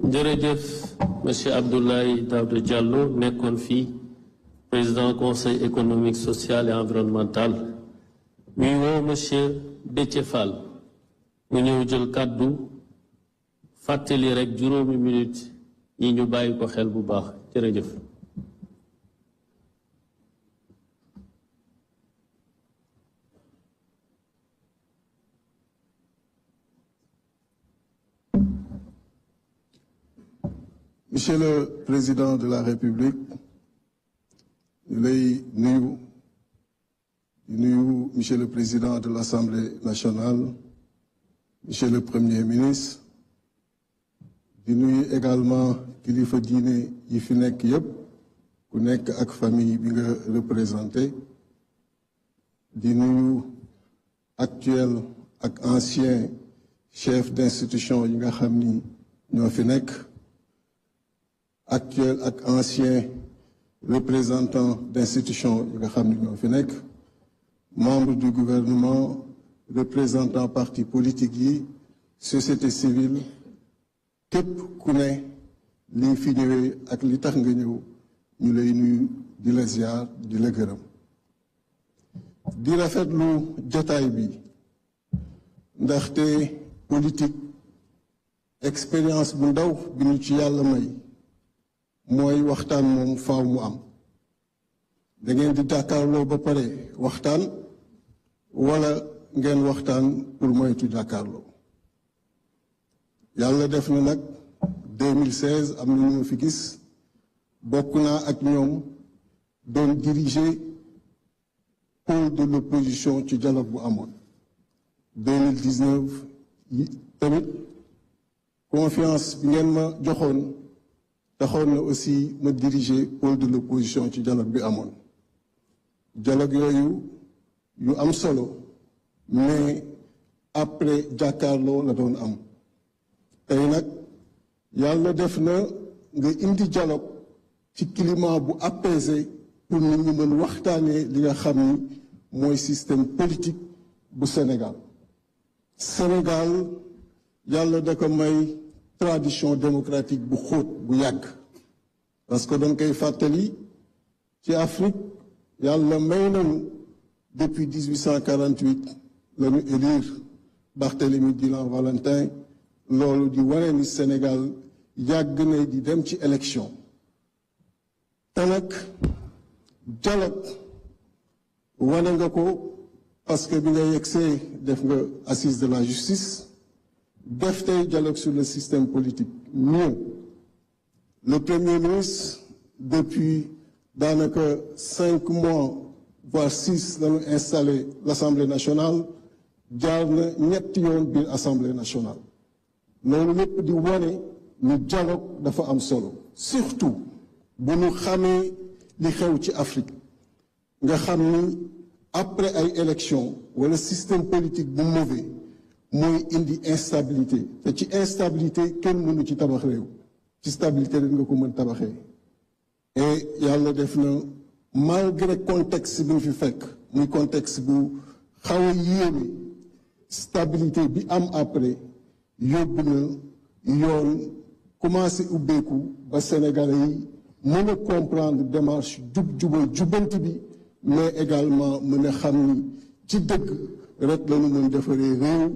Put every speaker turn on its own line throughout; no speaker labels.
jërëjëf monsieur Abdoulaye Daouda Diallo nekkoon fii président conseil économique social et environnemental ñuy woo monsieur Déthié Fall mu ñëw jël kàddu fàttali rek juróomi minute yi ñu bàyyi ko xel bu baax jërëjëf.
Monsieur le Président de la République, ñu lay nuyu Monsieur le Président de l'Assemblée nationale, Monsieur le Premier ministre, di nuyu également kilifa diine yi fi nekk yépp ku nekk ak famille bi nga représenté, di nuyu actuel ak ancien chef d'institution yi nga xam ni ñoo fi nekk, actuel ak ancien représentant d'institutions yi nga xam ni ñoo fi nekk, membre du gouvernement, représentant parti politique yi, société civile, képp ku ne li fi ñëwee ak li tax nga ñëw ñu lay nuyu di la ziar di la gërëm. di rafetlu jotaay bi ndaxte politique expérience bu ndaw bi ñu ci yàlla may mooy waxtaan moom faaw mu am da ngeen di jàkkaarloo ba pare waxtaan wala ngeen waxtaan pour moytu jàkkaarloo yàlla def na nag 2016 am na ñu fi gis bokk naa ak ñoom doon diriger pôle de l'opposition ci dialogue bu amoon 2019 tamit confiance bi ngeen ma joxoon taxoon na aussi ma diriger pôle de l'opposition ci dialogue bi amoon dialogue yooyu yu am solo mais après jàkkaarloo la doon am tey nag yàlla def na nga indi dialogue ci climat bu apaisé pour nit ñi mën waxtaanee li nga xam ni mooy système politique bu Sénégal. Sénégal yàlla da ko may tradition démocratique bu xóot bu yàgg parce que dañ koy fàttali ci Afrique yàlla may nañu depuis 1848 la ñu élire Barthélemy Dilan-Valentin loolu di wane ni Sénégal yàgg na di dem ci élection te nag dialogue wane nga ko parce que bi nga yegsee def nga assise de la justice def tey dialogue sur le système politique mieux le Premier ministre depuis daanaka 5 mois voire 6 la ñu installé l'Assemblée nationale jaar na ñetti yoon biir Assemblée nationale loolu lépp di wane ni dialogue dafa am solo surtout bu ñu xamee li xew ci Afrique nga xam ni après ay élections wala système politique bu mauvais mooy indi instabilité te ci instabilité kenn mënu ci tabax réew ci stabilité rek nga ko mën tabaxee et yàlla def na malgré contexte bi ñu fi fekk muy contexte bu xaw a yéeme stabilité bi am après yóbbu na yoon commencé ubbeeku ba Sénégalais yi mën a comprendre démarche jubbanti bi mais également mën a xam ni ci dëgg rek la ñu mën defaree réew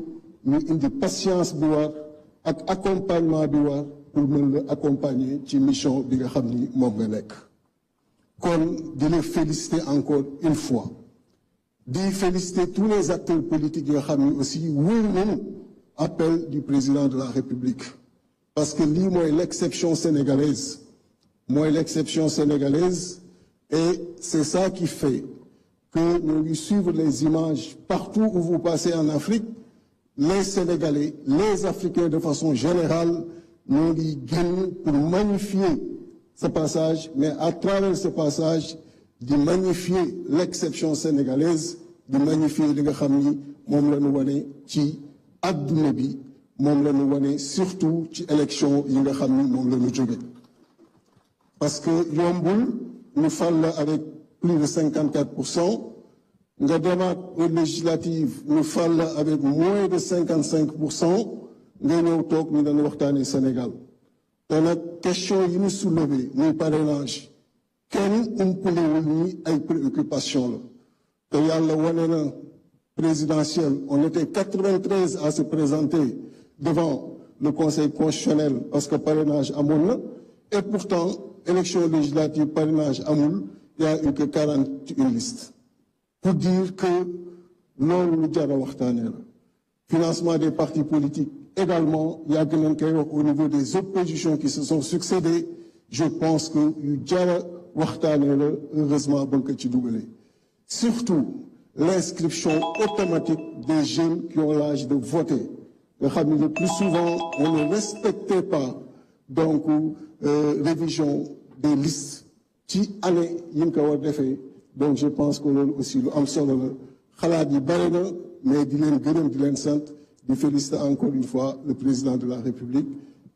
ñu indi patience bi war ak accompagnement bi war pour mën la accompagner ci mission bi nga xam ni moom nga nekk. kon di la féliciter encore une fois di féliciter tous les acteurs politiques yoo xam ni aussi wuyu nañu appel du président de la République parce que lii mooy l'exception sénégalaise et c'est ça qui fait que nous ngi suivre les images partout où vous passez en Afrique les Sénégalais les Africains de façon générale ñoo ngi génn pour magnifier ce passage mais à travers ce passage di magnifier l'exception sénégalaise di magnifier li nga xam ni moom la ñu wane ci adduna bi moom la ñu wane surtout ci élection yi nga xam ni moom la ñu jóge parce que yombul ñu fal la avec plus de 54% nga demaat aux législatives ñu fal la avec moins de 55% nga ñëw toog ñu dañu waxtaanee Sénégal te nag question yi ñu soulevé muy parrainage kenn umpalewul ni ay préoccupation la te yàlla wane na présidentielle on était 93 à se présenter devant le Conseil constitutionnel parce que parrainage amoon na et pourtant élection législative parrainage amul il y a eu que 41 listes pour dire que loolu lu jar a waxtaanee la financement des partis politiques également yàgg nañ koy wax au niveau des oppositions qui se sont succédées je pense que yu jar a waxtaanee la heureusement ba nga ko ci dugalee surtout l'inscription automatique des jeunes qui ont l'âge de voter nga xam ne le plus souvent on ne respectait pas donc révision des listes ci année yi nga ko war defee donc je pense que loolu aussi lu am solo la xalaat yi bare na mais di leen gërëm di leen sant di féliciter encore une fois le président de la République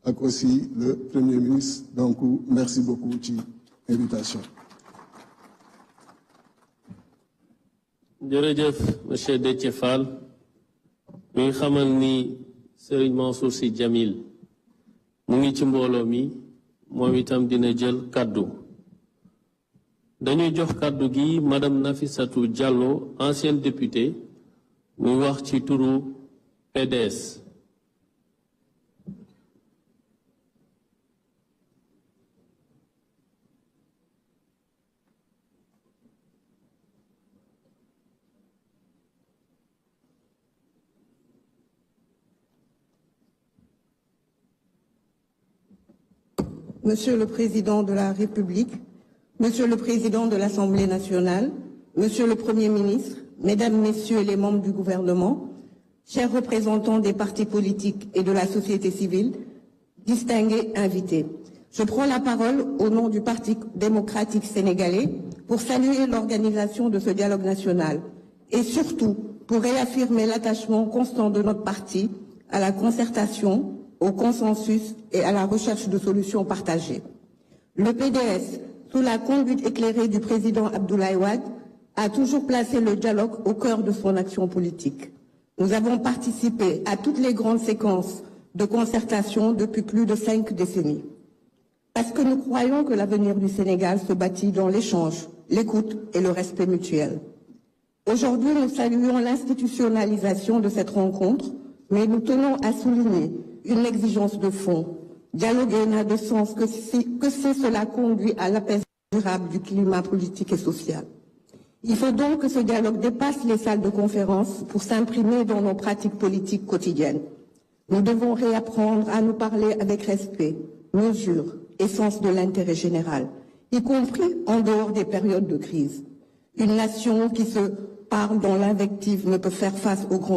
ak aussi le premier ministre donc merci beaucoup ci invitation.
jërëjëf monsieur Déthié Fall mi ngi xamal ni Serigne Mansour Sy Djamil mu ngi ci mbooloo mi moom itam dina jël kaddu dañuy jox kaddu gi madame Nafissatou Diallo ancienne députée muy wax ci turu PDS.
Monsieur le Président de la République, Monsieur le Président de l'Assemblée nationale, Monsieur le Premier ministre, Mesdames, Messieurs les membres du gouvernement, chers représentants des partis politiques et de la société civile, distingués invités. Je prends la parole au nom du Parti démocratique sénégalais pour saluer l'organisation de ce dialogue national et surtout pour réaffirmer l'attachement constant de notre parti à la concertation, au consensus et à la recherche de solutions partagées. Le PDS, sous la conduite éclairée du président Abdoulaye Wade, a toujours placé le dialogue au cœur de son action politique. Nous avons participé à toutes les grandes séquences de concertation depuis plus de 5 décennies. Parce que nous croyons que l'avenir du Sénégal se bâtit dans l'échange, l'écoute et le respect mutuel. Aujourd'hui, nous saluons l'institutionnalisation de cette rencontre, mais nous tenons à souligner une exigence de fond. Dialoguer n'a de sens que si cela conduit à l'apaisement durable du climat politique et social. Il faut donc que ce dialogue dépasse les salles de conférence pour s'imprimer dans nos pratiques politiques quotidiennes. Nous devons réapprendre à nous parler avec respect, mesure et sens de l'intérêt général, y compris en dehors des périodes de crise. Une nation qui se parle dans l'invective ne peut faire face aux grands